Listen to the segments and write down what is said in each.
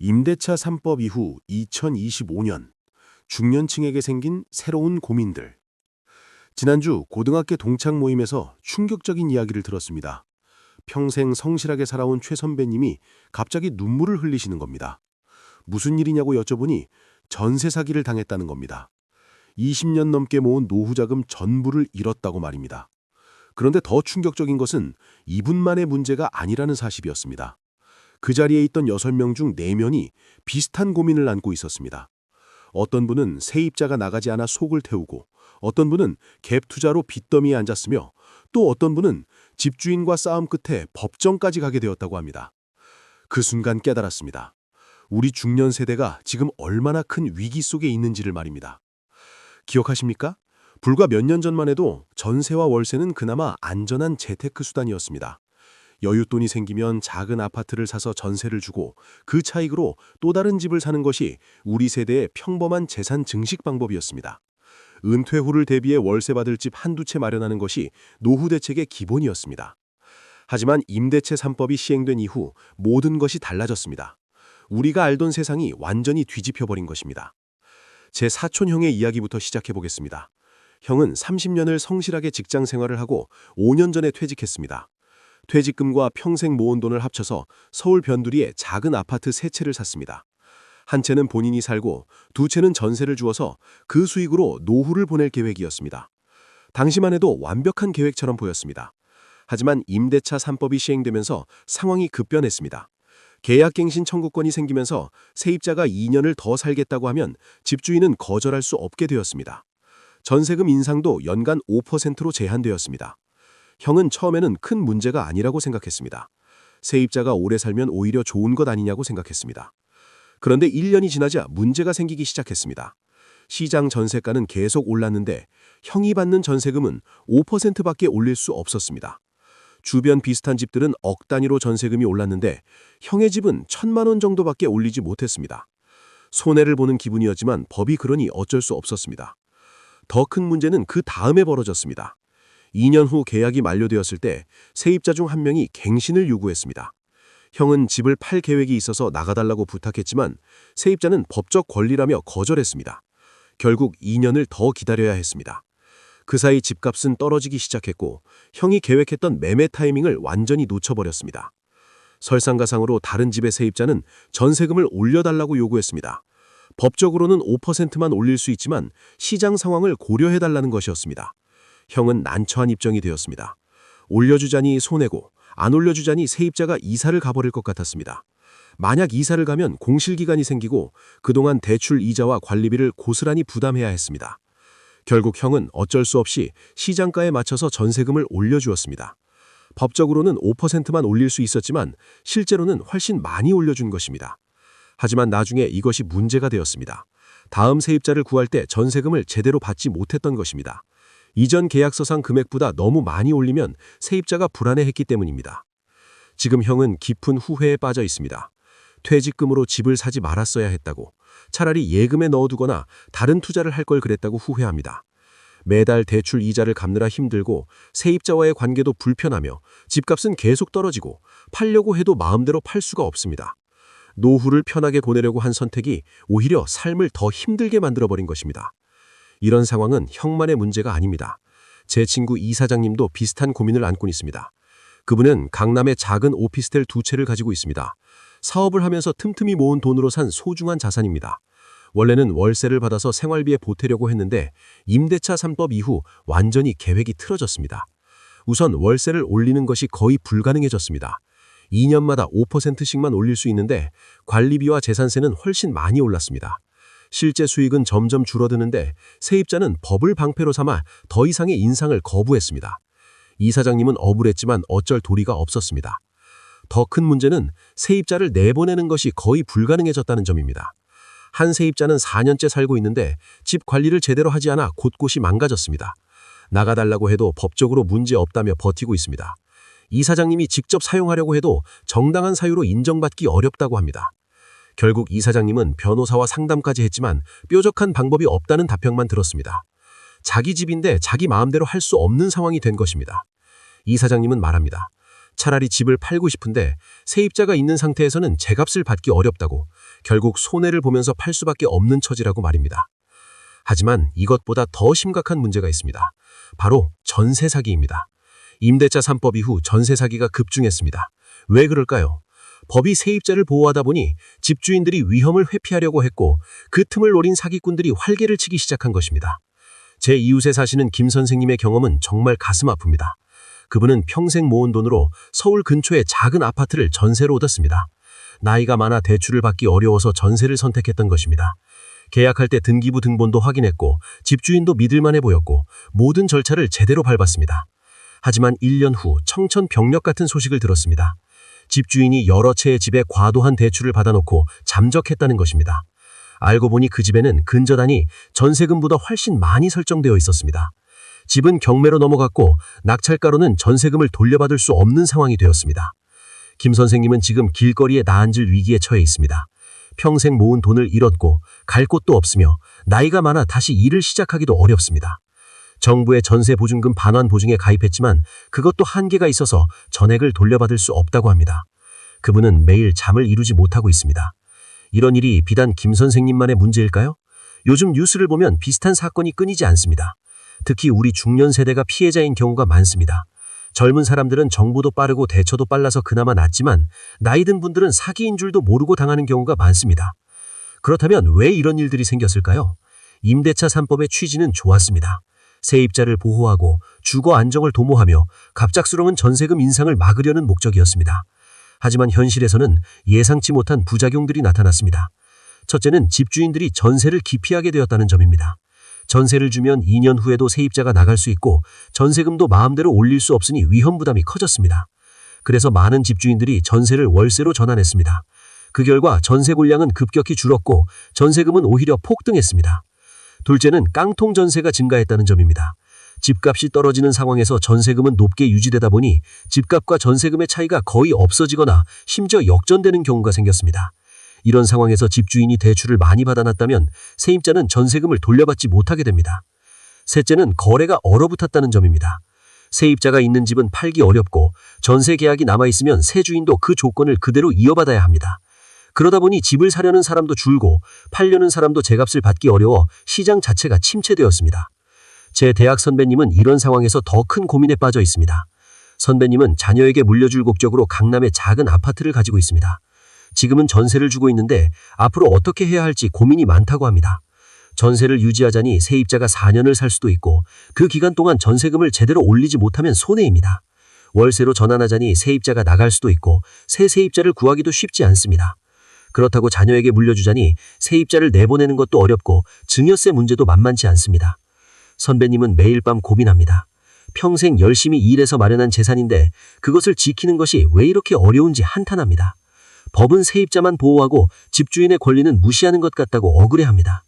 임대차 3법 이후 2025년 중년층에게 생긴 새로운 고민들. 지난주 고등학교 동창 모임에서 충격적인 이야기를 들었습니다. 평생 성실하게 살아온 최 선배님이 갑자기 눈물을 흘리시는 겁니다. 무슨 일이냐고 여쭤보니 전세 사기를 당했다는 겁니다. 20년 넘게 모은 노후 자금 전부를 잃었다고 말입니다. 그런데 더 충격적인 것은 이분만의 문제가 아니라는 사실이었습니다. 그 자리에 있던 6명 중 4명이 비슷한 고민을 안고 있었습니다. 어떤 분은 세입자가 나가지 않아 속을 태우고, 어떤 분은 갭 투자로 빚더미에 앉았으며, 또 어떤 분은 집주인과 싸움 끝에 법정까지 가게 되었다고 합니다. 그 순간 깨달았습니다. 우리 중년 세대가 지금 얼마나 큰 위기 속에 있는지를 말입니다. 기억하십니까? 불과 몇 년 전만 해도 전세와 월세는 그나마 안전한 재테크 수단이었습니다. 여윳돈이 생기면 작은 아파트를 사서 전세를 주고 그 차익으로 또 다른 집을 사는 것이 우리 세대의 평범한 재산 증식 방법이었습니다. 은퇴 후를 대비해 월세 받을 집 한두 채 마련하는 것이 노후 대책의 기본이었습니다. 하지만 임대차 3법이 시행된 이후 모든 것이 달라졌습니다. 우리가 알던 세상이 완전히 뒤집혀버린 것입니다. 제 사촌 형의 이야기부터 시작해 보겠습니다. 형은 30년을 성실하게 직장 생활을 하고 5년 전에 퇴직했습니다. 퇴직금과 평생 모은 돈을 합쳐서 서울 변두리에 작은 아파트 3채를 샀습니다. 한 채는 본인이 살고 2채는 전세를 주어서 그 수익으로 노후를 보낼 계획이었습니다. 당시만 해도 완벽한 계획처럼 보였습니다. 하지만 임대차 3법이 시행되면서 상황이 급변했습니다. 계약갱신 청구권이 생기면서 세입자가 2년을 더 살겠다고 하면 집주인은 거절할 수 없게 되었습니다. 전세금 인상도 연간 5%로 제한되었습니다. 형은 처음에는 큰 문제가 아니라고 생각했습니다. 세입자가 오래 살면 오히려 좋은 것 아니냐고 생각했습니다. 그런데 1년이 지나자 문제가 생기기 시작했습니다. 시장 전세가는 계속 올랐는데 형이 받는 전세금은 5%밖에 올릴 수 없었습니다. 주변 비슷한 집들은 억 단위로 전세금이 올랐는데 형의 집은 1,000만 원 정도밖에 올리지 못했습니다. 손해를 보는 기분이었지만 법이 그러니 어쩔 수 없었습니다. 더 큰 문제는 그 다음에 벌어졌습니다. 2년 후 계약이 만료되었을 때 세입자 중 한 명이 갱신을 요구했습니다. 형은 집을 팔 계획이 있어서 나가달라고 부탁했지만 세입자는 법적 권리라며 거절했습니다. 결국 2년을 더 기다려야 했습니다. 그 사이 집값은 떨어지기 시작했고 형이 계획했던 매매 타이밍을 완전히 놓쳐버렸습니다. 설상가상으로 다른 집의 세입자는 전세금을 올려달라고 요구했습니다. 법적으로는 5%만 올릴 수 있지만 시장 상황을 고려해달라는 것이었습니다. 형은 난처한 입장이 되었습니다. 올려주자니 손해고 안 올려주자니 세입자가 이사를 가버릴 것 같았습니다. 만약 이사를 가면 공실기간이 생기고 그동안 대출 이자와 관리비를 고스란히 부담해야 했습니다. 결국 형은 어쩔 수 없이 시장가에 맞춰서 전세금을 올려주었습니다. 법적으로는 5%만 올릴 수 있었지만 실제로는 훨씬 많이 올려준 것입니다. 하지만 나중에 이것이 문제가 되었습니다. 다음 세입자를 구할 때 전세금을 제대로 받지 못했던 것입니다. 이전 계약서상 금액보다 너무 많이 올리면 세입자가 불안해했기 때문입니다. 지금 형은 깊은 후회에 빠져 있습니다. 퇴직금으로 집을 사지 말았어야 했다고, 차라리 예금에 넣어두거나 다른 투자를 할 걸 그랬다고 후회합니다. 매달 대출 이자를 갚느라 힘들고 세입자와의 관계도 불편하며 집값은 계속 떨어지고 팔려고 해도 마음대로 팔 수가 없습니다. 노후를 편하게 보내려고 한 선택이 오히려 삶을 더 힘들게 만들어버린 것입니다. 이런 상황은 형만의 문제가 아닙니다. 제 친구 이 사장님도 비슷한 고민을 안고 있습니다. 그분은 강남에 작은 오피스텔 2채를 가지고 있습니다. 사업을 하면서 틈틈이 모은 돈으로 산 소중한 자산입니다. 원래는 월세를 받아서 생활비에 보태려고 했는데 임대차 3법 이후 완전히 계획이 틀어졌습니다. 우선 월세를 올리는 것이 거의 불가능해졌습니다. 2년마다 5%씩만 올릴 수 있는데 관리비와 재산세는 훨씬 많이 올랐습니다. 실제 수익은 점점 줄어드는데 세입자는 법을 방패로 삼아 더 이상의 인상을 거부했습니다. 이 사장님은 억울했지만 어쩔 도리가 없었습니다. 더 큰 문제는 세입자를 내보내는 것이 거의 불가능해졌다는 점입니다. 한 세입자는 4년째 살고 있는데 집 관리를 제대로 하지 않아 곳곳이 망가졌습니다. 나가달라고 해도 법적으로 문제 없다며 버티고 있습니다. 이 사장님이 직접 사용하려고 해도 정당한 사유로 인정받기 어렵다고 합니다. 결국 이 사장님은 변호사와 상담까지 했지만 뾰족한 방법이 없다는 답변만 들었습니다. 자기 집인데 자기 마음대로 할 수 없는 상황이 된 것입니다. 이 사장님은 말합니다. 차라리 집을 팔고 싶은데 세입자가 있는 상태에서는 제값을 받기 어렵다고, 결국 손해를 보면서 팔 수밖에 없는 처지라고 말입니다. 하지만 이것보다 더 심각한 문제가 있습니다. 바로 전세 사기입니다. 임대차 3법 이후 전세 사기가 급증했습니다. 왜 그럴까요? 법이 세입자를 보호하다 보니 집주인들이 위험을 회피하려고 했고, 그 틈을 노린 사기꾼들이 활개를 치기 시작한 것입니다. 제 이웃에 사시는 김 선생님의 경험은 정말 가슴 아픕니다. 그분은 평생 모은 돈으로 서울 근처의 작은 아파트를 전세로 얻었습니다. 나이가 많아 대출을 받기 어려워서 전세를 선택했던 것입니다. 계약할 때 등기부 등본도 확인했고, 집주인도 믿을만해 보였고, 모든 절차를 제대로 밟았습니다. 하지만 1년 후 청천벽력 같은 소식을 들었습니다. 집주인이 여러 채의 집에 과도한 대출을 받아놓고 잠적했다는 것입니다. 알고 보니 그 집에는 근저당이 전세금보다 훨씬 많이 설정되어 있었습니다. 집은 경매로 넘어갔고, 낙찰가로는 전세금을 돌려받을 수 없는 상황이 되었습니다. 김 선생님은 지금 길거리에 나앉을 위기에 처해 있습니다. 평생 모은 돈을 잃었고 갈 곳도 없으며 나이가 많아 다시 일을 시작하기도 어렵습니다. 정부의 전세 보증금 반환 보증에 가입했지만 그것도 한계가 있어서 전액을 돌려받을 수 없다고 합니다. 그분은 매일 잠을 이루지 못하고 있습니다. 이런 일이 비단 김 선생님만의 문제일까요? 요즘 뉴스를 보면 비슷한 사건이 끊이지 않습니다. 특히 우리 중년 세대가 피해자인 경우가 많습니다. 젊은 사람들은 정보도 빠르고 대처도 빨라서 그나마 낫지만, 나이 든 분들은 사기인 줄도 모르고 당하는 경우가 많습니다. 그렇다면 왜 이런 일들이 생겼을까요? 임대차 3법의 취지는 좋았습니다. 세입자를 보호하고 주거 안정을 도모하며 갑작스러운 전세금 인상을 막으려는 목적이었습니다. 하지만 현실에서는 예상치 못한 부작용들이 나타났습니다. 첫째는 집주인들이 전세를 기피하게 되었다는 점입니다. 전세를 주면 2년 후에도 세입자가 나갈 수 있고, 전세금도 마음대로 올릴 수 없으니 위험 부담이 커졌습니다. 그래서 많은 집주인들이 전세를 월세로 전환했습니다. 그 결과 전세 골량은 급격히 줄었고, 전세금은 오히려 폭등했습니다. 둘째는 깡통 전세가 증가했다는 점입니다. 집값이 떨어지는 상황에서 전세금은 높게 유지되다 보니 집값과 전세금의 차이가 거의 없어지거나 심지어 역전되는 경우가 생겼습니다. 이런 상황에서 집주인이 대출을 많이 받아놨다면 세입자는 전세금을 돌려받지 못하게 됩니다. 셋째는 거래가 얼어붙었다는 점입니다. 세입자가 있는 집은 팔기 어렵고, 전세 계약이 남아있으면 새 주인도 그 조건을 그대로 이어받아야 합니다. 그러다 보니 집을 사려는 사람도 줄고 팔려는 사람도 제값을 받기 어려워 시장 자체가 침체되었습니다. 제 대학 선배님은 이런 상황에서 더 큰 고민에 빠져 있습니다. 선배님은 자녀에게 물려줄 목적으로 강남에 작은 아파트를 가지고 있습니다. 지금은 전세를 주고 있는데 앞으로 어떻게 해야 할지 고민이 많다고 합니다. 전세를 유지하자니 세입자가 4년을 살 수도 있고, 그 기간 동안 전세금을 제대로 올리지 못하면 손해입니다. 월세로 전환하자니 세입자가 나갈 수도 있고, 새 세입자를 구하기도 쉽지 않습니다. 그렇다고 자녀에게 물려주자니 세입자를 내보내는 것도 어렵고 증여세 문제도 만만치 않습니다. 선배님은 매일 밤 고민합니다. 평생 열심히 일해서 마련한 재산인데 그것을 지키는 것이 왜 이렇게 어려운지 한탄합니다. 법은 세입자만 보호하고 집주인의 권리는 무시하는 것 같다고 억울해합니다.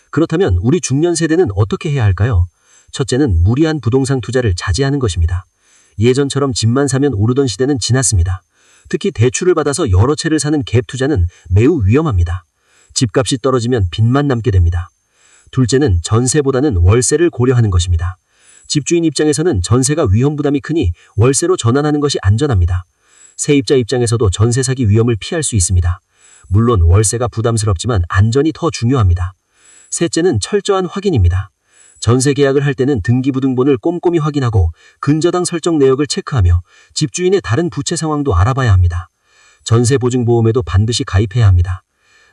그렇다면 우리 중년 세대는 어떻게 해야 할까요? 첫째는 무리한 부동산 투자를 자제하는 것입니다. 예전처럼 집만 사면 오르던 시대는 지났습니다. 특히 대출을 받아서 여러 채를 사는 갭 투자는 매우 위험합니다. 집값이 떨어지면 빚만 남게 됩니다. 둘째는 전세보다는 월세를 고려하는 것입니다. 집주인 입장에서는 전세가 위험 부담이 크니 월세로 전환하는 것이 안전합니다. 세입자 입장에서도 전세 사기 위험을 피할 수 있습니다. 물론 월세가 부담스럽지만 안전이 더 중요합니다. 셋째는 철저한 확인입니다. 전세 계약을 할 때는 등기부등본을 꼼꼼히 확인하고 근저당 설정 내역을 체크하며 집주인의 다른 부채 상황도 알아봐야 합니다. 전세보증보험에도 반드시 가입해야 합니다.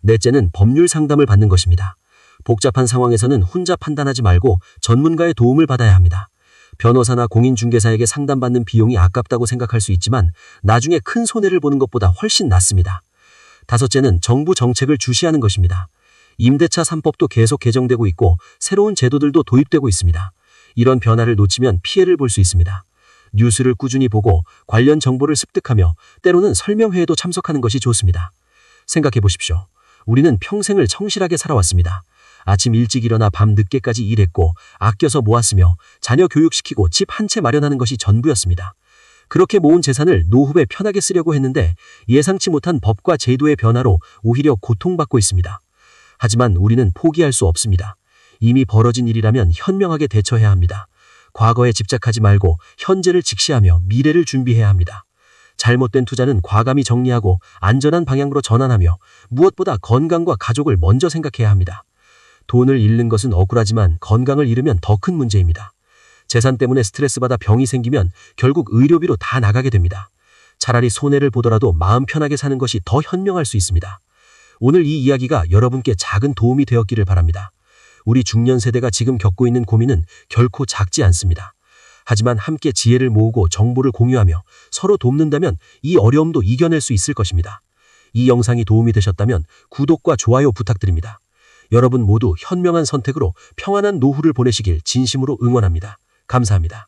넷째는 법률 상담을 받는 것입니다. 복잡한 상황에서는 혼자 판단하지 말고 전문가의 도움을 받아야 합니다. 변호사나 공인중개사에게 상담받는 비용이 아깝다고 생각할 수 있지만 나중에 큰 손해를 보는 것보다 훨씬 낫습니다. 다섯째는 정부 정책을 주시하는 것입니다. 임대차 3법도 계속 개정되고 있고 새로운 제도들도 도입되고 있습니다. 이런 변화를 놓치면 피해를 볼 수 있습니다. 뉴스를 꾸준히 보고 관련 정보를 습득하며 때로는 설명회에도 참석하는 것이 좋습니다. 생각해 보십시오. 우리는 평생을 성실하게 살아왔습니다. 아침 일찍 일어나 밤 늦게까지 일했고 아껴서 모았으며 자녀 교육시키고 집 한 채 마련하는 것이 전부였습니다. 그렇게 모은 재산을 노후에 편하게 쓰려고 했는데 예상치 못한 법과 제도의 변화로 오히려 고통받고 있습니다. 하지만 우리는 포기할 수 없습니다. 이미 벌어진 일이라면 현명하게 대처해야 합니다. 과거에 집착하지 말고 현재를 직시하며 미래를 준비해야 합니다. 잘못된 투자는 과감히 정리하고 안전한 방향으로 전환하며 무엇보다 건강과 가족을 먼저 생각해야 합니다. 돈을 잃는 것은 억울하지만 건강을 잃으면 더 큰 문제입니다. 재산 때문에 스트레스받아 병이 생기면 결국 의료비로 다 나가게 됩니다. 차라리 손해를 보더라도 마음 편하게 사는 것이 더 현명할 수 있습니다. 오늘 이 이야기가 여러분께 작은 도움이 되었기를 바랍니다. 우리 중년 세대가 지금 겪고 있는 고민은 결코 작지 않습니다. 하지만 함께 지혜를 모으고 정보를 공유하며 서로 돕는다면 이 어려움도 이겨낼 수 있을 것입니다. 이 영상이 도움이 되셨다면 구독과 좋아요 부탁드립니다. 여러분 모두 현명한 선택으로 평안한 노후를 보내시길 진심으로 응원합니다. 감사합니다.